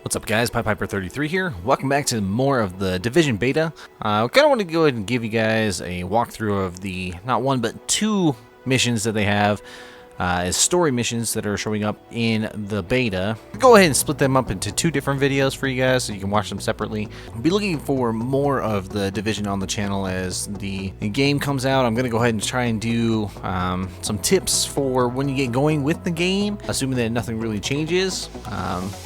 What's up guys, Piper33 here. Welcome back to more of the Division Beta. I kind of want to go ahead and give you guys a walkthrough of the, not one, but two missions that they have as story missions that are showing up in the beta. Go ahead and split them up into two different videos for you guys so you can watch them separately. I'll be looking for more of the Division on the channel as the game comes out. I'm going to go ahead and try and do some tips for when you get going with the game, assuming that nothing really changes.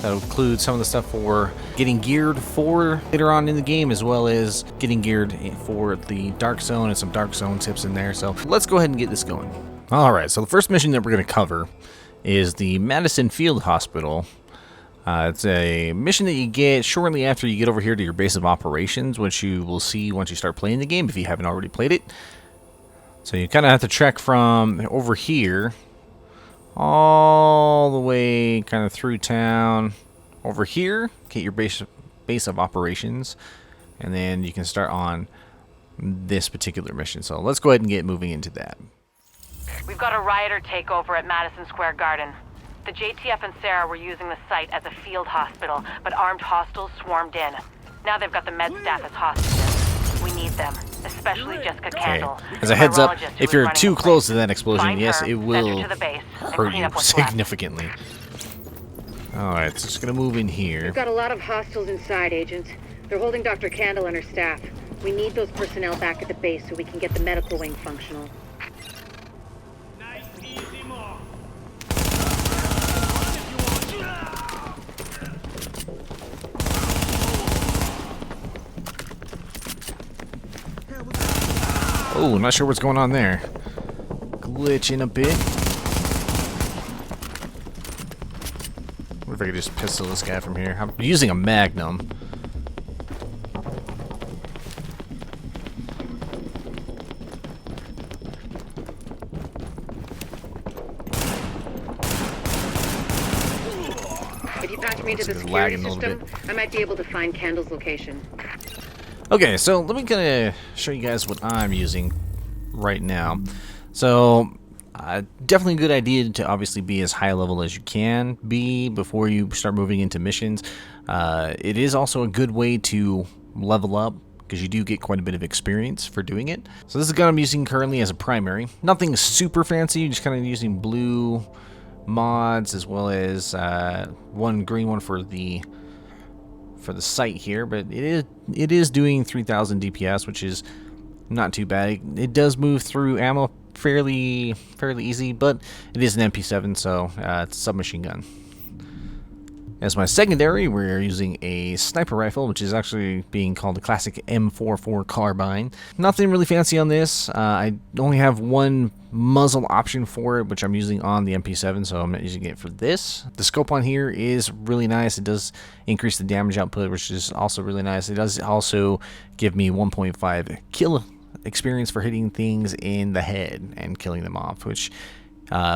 That'll include some of the stuff for getting geared for later on in the game, as well as getting geared for the Dark Zone and some Dark Zone tips in there. So let's go ahead and get this going. Alright, so the first mission that we're going to cover is the Madison Field Hospital. It's a mission that you get shortly after you get over here to your base of operations, which you will see once you start playing the game if you haven't already played it. So you kind of have to trek from over here all the way kind of through town over here, get your base of operations, and then you can start on this particular mission. So let's go ahead and get moving into that. We've got a rioter takeover at Madison Square Garden. The JTF and Sarah were using the site as a field hospital, but armed hostiles swarmed in. Now they've got the med staff as hostages. We need them, especially Jessica Candle. As a heads up, if you're too close to that explosion, yes, it will hurt you significantly. Alright, so just gonna move in here. We've got a lot of hostiles inside, Agent. They're holding Dr. Candle and her staff. We need those personnel back at the base so we can get the medical wing functional. Oh, not sure what's going on there. Glitching a bit. What if I could just pistol this guy from here? I'm using a Magnum. If you patch me to the security system, I might be able to find Candle's location. Okay, so let me kind of show you guys what I'm using right now. So, definitely a good idea to obviously be as high level as you can be before you start moving into missions. It is also a good way to level up, because you do get quite a bit of experience for doing it. So this is the gun I'm using currently as a primary. Nothing super fancy, just kind of using blue mods as well as one green one for the sight here, but it is doing 3,000 DPS, which is not too bad. It does move through ammo fairly easy, but it is an MP7, so it's a submachine gun. As my secondary, we're using a sniper rifle, which is actually being called the classic M44 carbine. Nothing really fancy on this. I only have one muzzle option for it, which I'm using on the MP7, so I'm not using it for this. The scope on here is really nice. It does increase the damage output, which is also really nice. It does also give me 1.5 kill experience for hitting things in the head and killing them off, which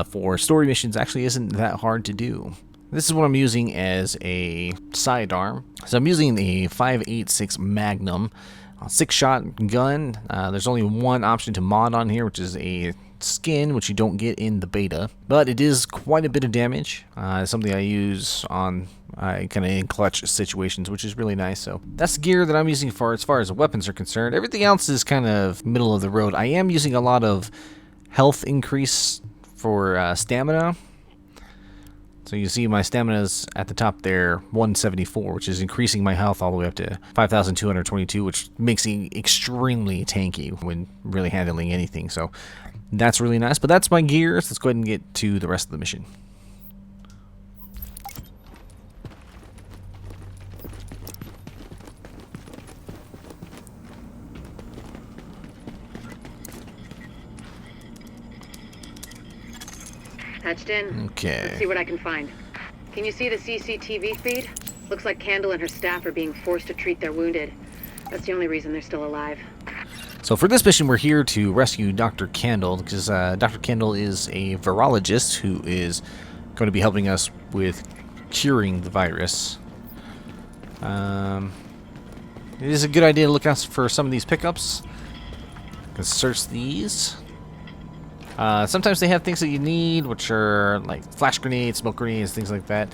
for story missions actually isn't that hard to do. This is what I'm using as a sidearm. So I'm using a 5.86 Magnum 6-shot gun. There's only one option to mod on here, which is a skin, which you don't get in the beta, but it is quite a bit of damage. It's something I use on kind of in clutch situations, which is really nice. So that's the gear that I'm using for as far as the weapons are concerned. Everything else is kind of middle of the road. I am using a lot of health increase for stamina. So you see my stamina is at the top there, 174, which is increasing my health all the way up to 5,222, which makes me extremely tanky when really handling anything. So that's really nice. But that's my gear. So let's go ahead and get to the rest of the mission. Patched in. Okay. Let's see what I can find. Can you see the CCTV feed? Looks like Candle and her staff are being forced to treat their wounded. That's the only reason they're still alive. So for this mission, we're here to rescue Dr. Candle, because Dr. Candle is a virologist who is going to be helping us with curing the virus. It is a good idea to look out for some of these pickups. You can search these. Sometimes they have things that you need, which are like flash grenades, smoke grenades, things like that.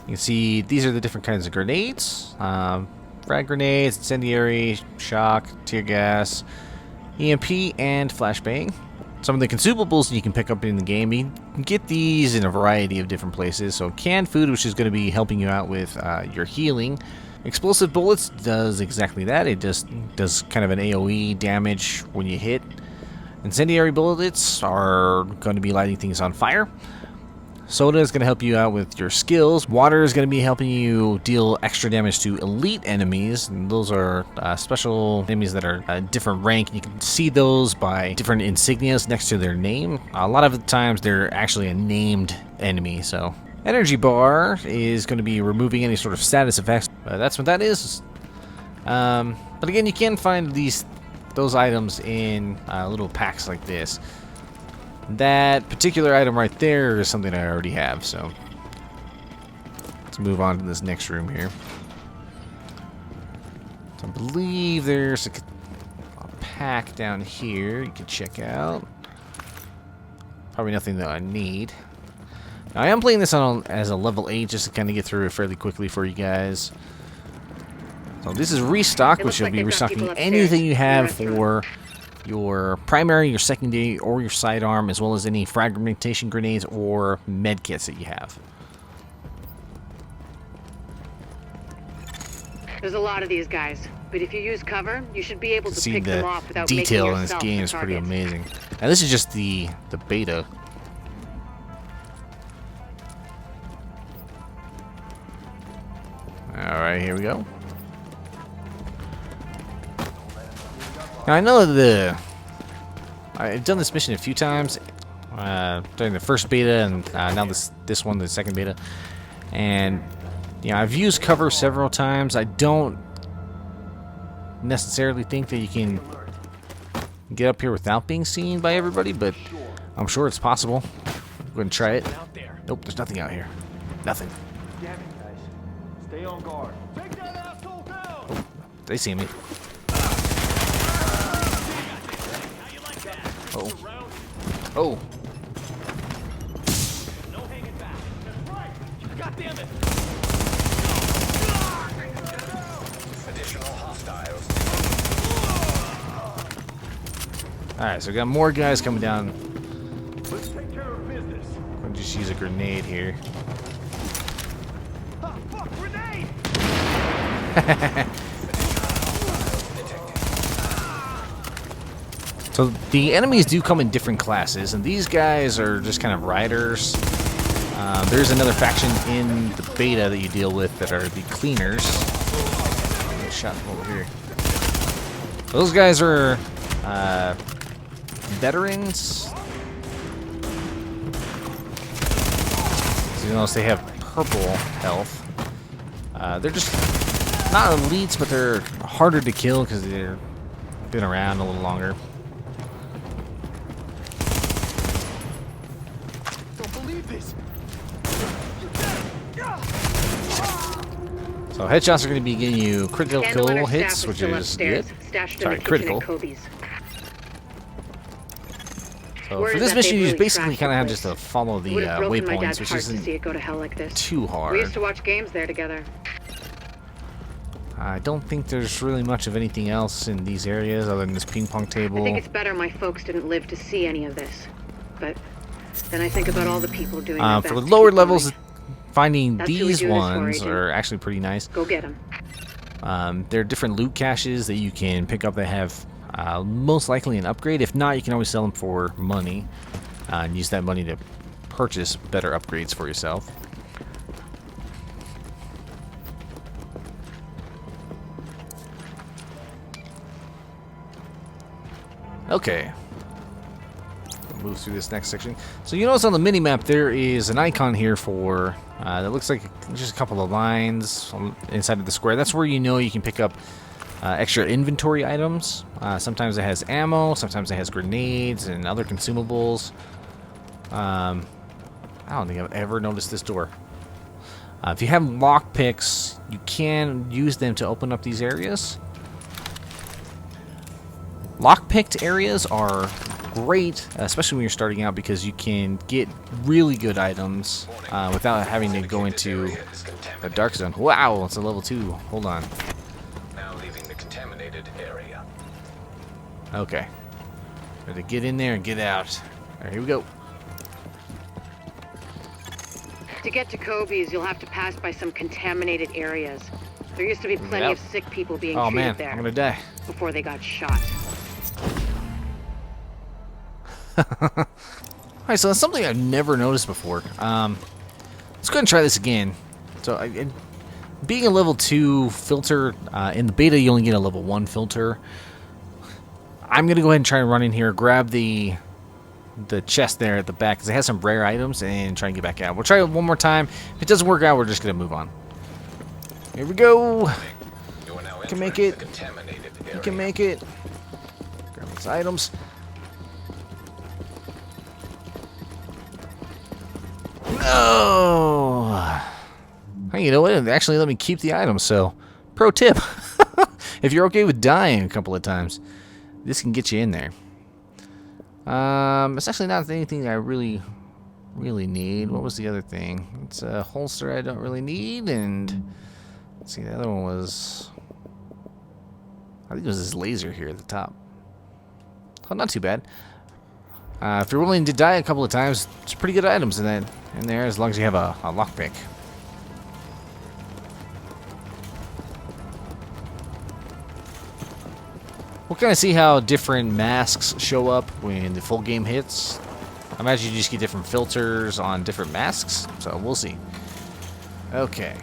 You can see these are the different kinds of grenades. Frag grenades, incendiary, shock, tear gas, EMP, and flashbang. Some of the consumables you can pick up in the game, you can get these in a variety of different places. So canned food, which is going to be helping you out with your healing. Explosive bullets does exactly that. It just does kind of an AoE damage when you hit. Incendiary bullets are going to be lighting things on fire. Soda is going to help you out with your skills. Water is going to be helping you deal extra damage to elite enemies. And those are special enemies that are a different rank. You can see those by different insignias next to their name. A lot of the times they're actually a named enemy. So energy bar is going to be removing any sort of status effects. That's what that is. But again, you can find those items in little packs like this. That particular item right there is something I already have, so let's move on to this next room here. So I believe there's a pack down here you can check out. Probably nothing that I need. Now, I am playing this on as a level 8 just to kind of get through it fairly quickly for you guys. So this is restock, which will be restocking anything you have for your primary, your secondary, or your sidearm, as well as any fragmentation grenades or med kits that you have. There's a lot of these guys, but if you use cover, you should be able to pick them off without making detail in yourself this game a is pretty target. amazing. Now this is just the beta. All right, here we go. Now I know I've done this mission a few times during the first beta, and now this one, the second beta. And I've used cover several times. I don't necessarily think that you can get up here without being seen by everybody, but I'm sure it's possible. I'm going to try it. Nope, there's nothing out here. Nothing. Damn it, guys. Stay on guard. Take that asshole down! Oh, they see me. Oh. Oh. No hanging back. That's right. God damn it. Additional hostiles. Alright, so we got more guys coming down. Let's take care of business. I'll just use a grenade here. Ah, fuck, grenade! So the enemies do come in different classes, and these guys are just kind of riders. There's another faction in the beta that you deal with that are the cleaners. Shot from over here. Those guys are veterans. So you notice they have purple health. They're just not elites, but they're harder to kill because they've been around a little longer. So headshots are going to be getting you critical hits, which is good. Sorry, critical. So for this mission, you basically kind of have just to follow the waypoints, which isn't too hard. We used to watch games there together. I don't think there's really much of anything else in these areas other than this ping pong table. I think it's better my folks didn't live to see any of this. But then I think about all the people doing their best for the to lower keep levels, going. finding That's who we these do this for, ones Agent. are actually pretty nice. Go get them. There are different loot caches that you can pick up that have most likely an upgrade. If not, you can always sell them for money and use that money to purchase better upgrades for yourself. Okay. Move through this next section. So you notice on the mini-map there is an icon here for that looks like just a couple of lines inside of the square. That's where you know you can pick up extra inventory items. Sometimes it has ammo, sometimes it has grenades and other consumables. I don't think I've ever noticed this door. If you have lockpicks, you can use them to open up these areas. Lockpicked areas are great, especially when you're starting out, because you can get really good items without having to go into a dark zone. Wow, it's a level 2. Hold on. Now leaving the contaminated area. Okay. Gotta get in there and get out. Alright, here we go. To get to Kobe's, you'll have to pass by some contaminated areas. There used to be plenty Yep. of sick people being Oh treated man, there I'm gonna die. before they got shot. Alright, so that's something I've never noticed before. Let's go ahead and try this again. So, being a level 2 filter, in the beta you only get a level 1 filter. I'm going to go ahead and try and run in here, grab the chest there at the back, because it has some rare items, and try and get back out. We'll try it one more time. If it doesn't work out, we're just going to move on. Here we go. You are now You can make it. the contaminated area. You can make it. Grab these items. No! Hey, you know what? It actually let me keep the items, so pro tip. If you're okay with dying a couple of times, this can get you in there. It's actually not anything I really need. What was the other thing? It's a holster I don't really need, and let's see, the other one was, I think it was this laser here at the top. Oh, not too bad. If you're willing to die a couple of times, it's pretty good items in there, as long as you have a lockpick. We'll kind of see how different masks show up when the full game hits. I imagine you just get different filters on different masks, so we'll see. Okay.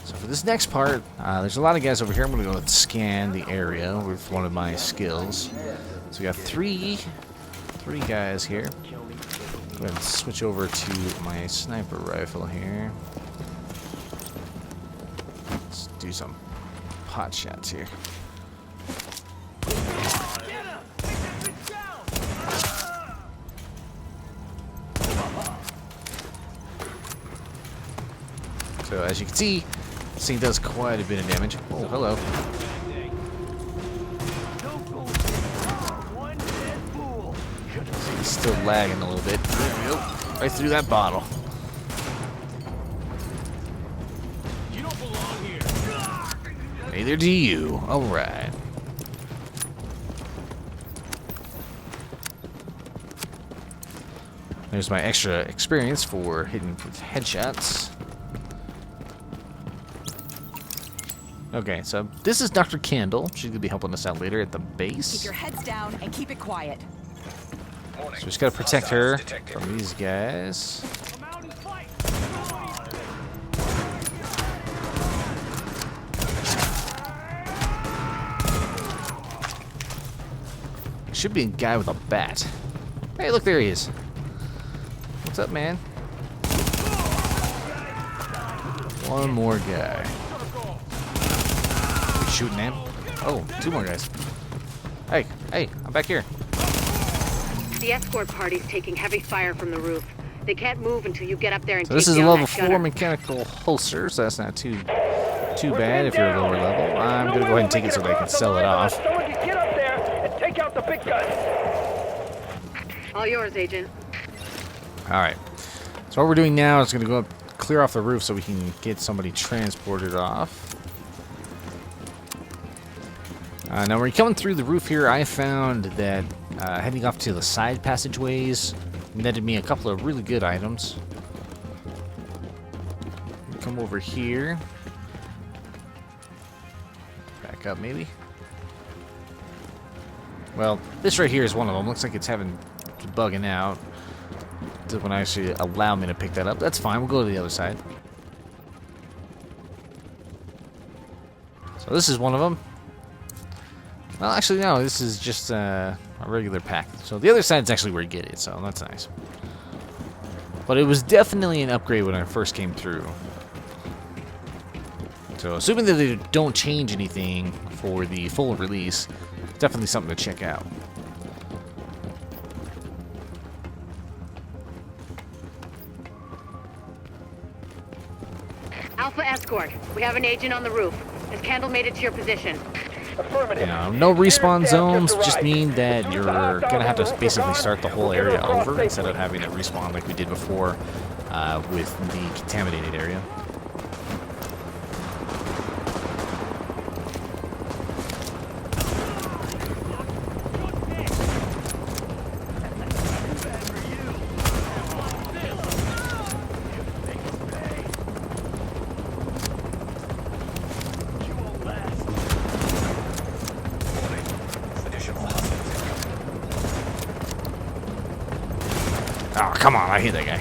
So for this next part, there's a lot of guys over here. I'm going to go and scan the area with one of my skills. So we got three guys here. Go ahead and switch over to my sniper rifle here. Let's do some pot shots here. So as you can see, this thing does quite a bit of damage. Oh, hello. He's still lagging a little bit. There we go. Right through that bottle. You don't belong here. Neither do you. Alright. There's my extra experience for hitting with headshots. Okay, so this is Dr. Candle. She's going to be helping us out later at the base. Keep your heads down and keep it quiet. So we just got to protect her from these guys. Come out and fight. Should be a guy with a bat. Hey, look, there he is. What's up, man? One more guy. Shooting him. Oh, two more guys. Hey, I'm back here. The escort party's taking heavy fire from the roof. They can't move until you get up there and So this take is a down level that 4 gunner. mechanical holster, so that's not too bad if you're a lower level. I'm going to go ahead and take it so that I can sell it off. Someone can get up there and take out the big guns. All yours, Agent. Alright. So what we're doing now is going to go up, clear off the roof so we can get somebody transported off. Now when you're coming through the roof here, I found that heading off to the side passageways netted me a couple of really good items. Come over here. Back up, maybe. Well, this right here is one of them. Looks like it's bugging out. Doesn't actually allow me to pick that up. That's fine. We'll go to the other side. So this is one of them. Well, actually, no. This is just a regular pack. So the other side's actually where you get it. So that's nice. But it was definitely an upgrade when I first came through. So assuming that they don't change anything for the full release, definitely something to check out. Alpha Escort, we have an agent on the roof. Has Candle made it to your position? Affirmative. You know, no respawn zones just mean that you're gonna have to basically start the whole area over instead of having it respawn like we did before with the contaminated area. Oh, come on, I hit that guy.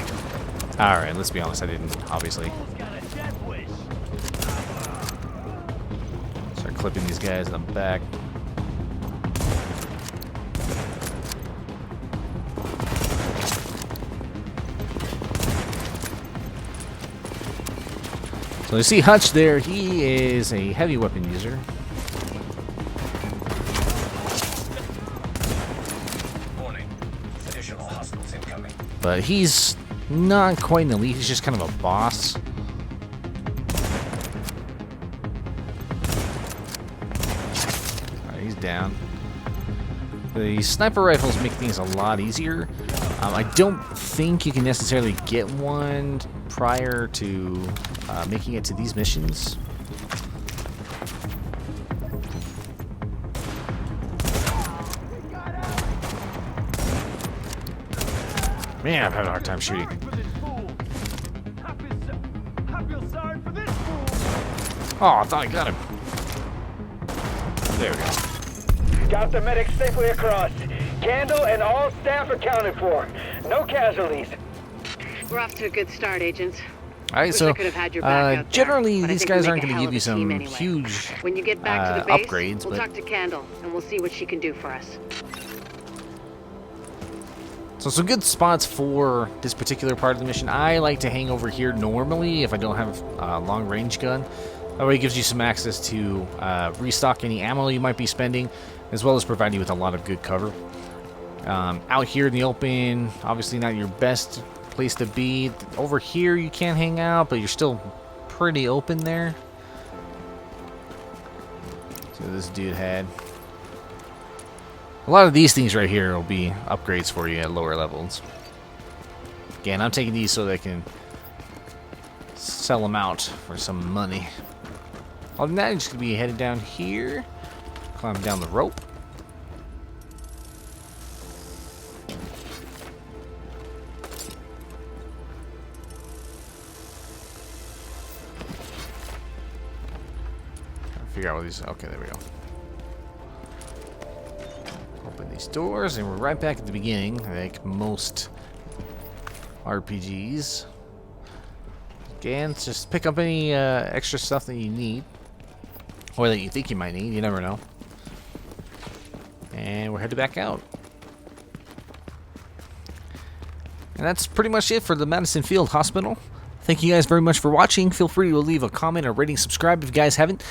Alright, let's be honest, I didn't, obviously. Start clipping these guys in the back. So you see Hutch there, he is a heavy weapon user. But he's not quite an elite, he's just kind of a boss. Alright, he's down. The sniper rifles make things a lot easier. I don't think you can necessarily get one prior to making it to these missions. Man, I'm having a hard time shooting. Oh, I thought I got him. There we go. Got the medic safely across. Candle and all staff accounted for. No casualties. We're off to a good start, agents. Alright, Wish so I could have had your back out there, generally but I these think we guys make aren't a going to hell give of you a some team anyway. huge When you get back to the base, upgrades, we'll but talk to Candle, and we'll see what she can do for us. so some good spots for this particular part of the mission. I like to hang over here normally if I don't have a long range gun. That way it gives you some access to restock any ammo you might be spending, as well as provide you with a lot of good cover. Out here in the open, obviously not your best place to be. Over here you can hang out, but you're still pretty open there. So this dude had a lot of these things right here will be upgrades for you at lower levels. Again, I'm taking these so that I can sell them out for some money. Other than that, I'm just going to be headed down here, climb down the rope. Figure out what these. Okay, there we go. Open these doors, and we're right back at the beginning, like most RPGs. Again, just pick up any extra stuff that you need, or that you think you might need. You never know. And we're headed back out. And that's pretty much it for the Madison Field Hospital. Thank you guys very much for watching. Feel free to leave a comment or rating, subscribe if you guys haven't.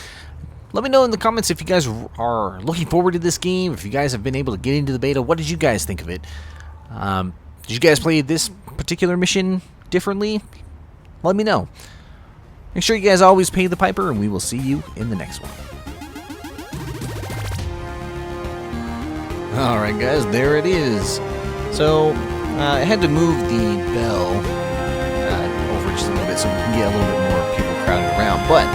Let me know in the comments if you guys are looking forward to this game, if you guys have been able to get into the beta. What did you guys think of it? Did you guys play this particular mission differently? Let me know. Make sure you guys always pay the piper, and we will see you in the next one. Alright guys, there it is. So, I had to move the bell over just a little bit so we can get a little bit more people crowded around, but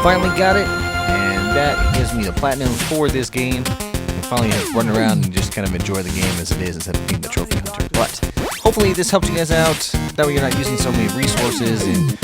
finally got it, and that gives me the platinum for this game. I finally have to run around and just kind of enjoy the game as it is instead of being the trophy hunter. But hopefully this helped you guys out, that way you're not using so many resources and